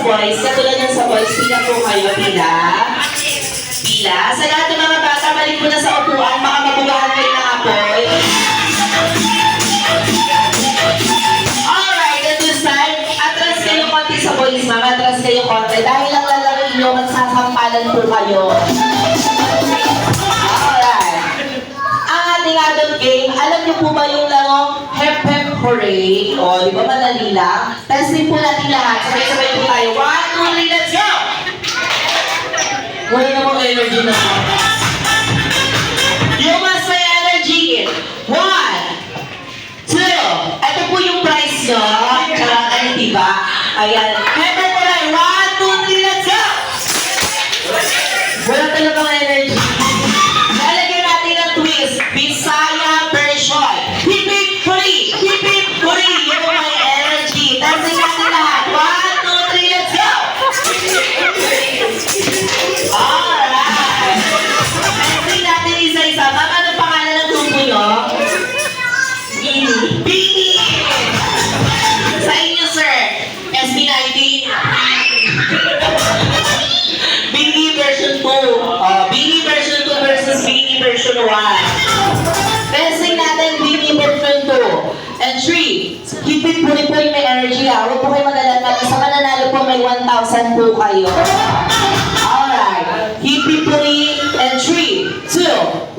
boys. Katulad ng sa boys, pila po kayo, pila. Pila. Sa lahat ng mga bata, balik mo na sa upuan, baka mabugahan kayo ng apoy. Alright, at this time, atras kayo konti sa boys, ma'am. Atras kayo konti. Dahil ang lalaro nyo, magsasampalan po kayo. Alright. Ang ating adult game, alam niyo po ba yung larong Hep Hep Hooray? O, di ba madali lang? Testing po natin lahat. Sabay-sabay po tayo. 1, 2, 3, let's go! Wala namang energy na. You must say energy. 1, 2. Ito po yung prize nyo. Ano, diba? Ayan. Hep Hep Hooray. 1, 2, 3, let's go! Wala talagang energy. Lalagyan natin ng twist. Bisaya version. Hip hip hooray! Hip hip hooray! Yung may energy. Dancing natin lahat. 1, 2, 3, let's go! Alright! Dancing natin isa-isa. Ma'am, anong pangalan ng grupo nyo? Bini. Bini! Sa inyo, sir. SB19. Bini version 2. Bini version 2 versus Bini version 1. Testing natin Bini version 2. And 3. Keep it po yung may energy ha. Huwag po kayo mag-alala. Sa mananalo po may 1,000 po kayo. Alright. Keep it po and 3, 2, 1.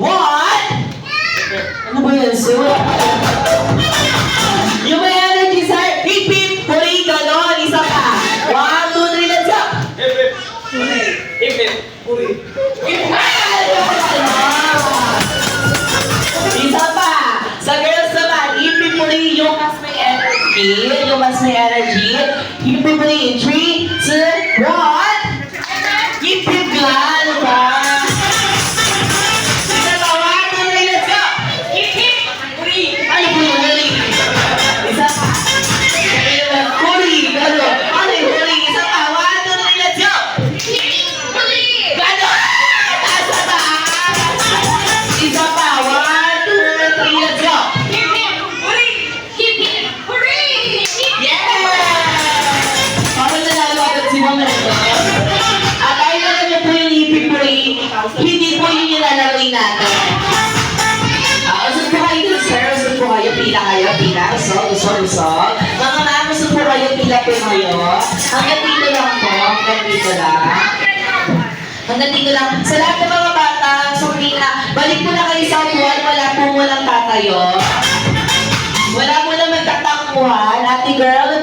Ano ba yan, sir? Yung may energy, sir. Keep it po rin. Ganon. Isa pa. 1, 2, 3, let's go. Isa pa. Sa girls naman, ipipuli yung mas may energy. Yung mas may energy. Ipipuli. 3, 2, 1. Ipiplan pa. Isa pa. 1, 2, 3, let's go. Ano po yung huli? Isa pa. Huli. Gano'n. Ano yung huli? Isa pa. 1, 2, 3, let's go. Gano'n. Isa pa. Isa pa. 1, 2, 3, let's go. Parang nanalo agad si Mama nito. At dahil alam niyo po yung ipipuri, hindi po yun yung lalawin natin. Usap po kayo dun, sir. Usap po kayo. Pila kayo. Pila. Usap. Mga ma'am, usap po kayo. Pila po kayo. Hanggang dito lang po. Hanggang dito lang. Hanggang dito lang. Sa lahat ng mga bata, sorry na, balik po na kayo sa upuan. Wala po mo lang tatayo. Wala mo lang magtatakbuhan. Ate girl,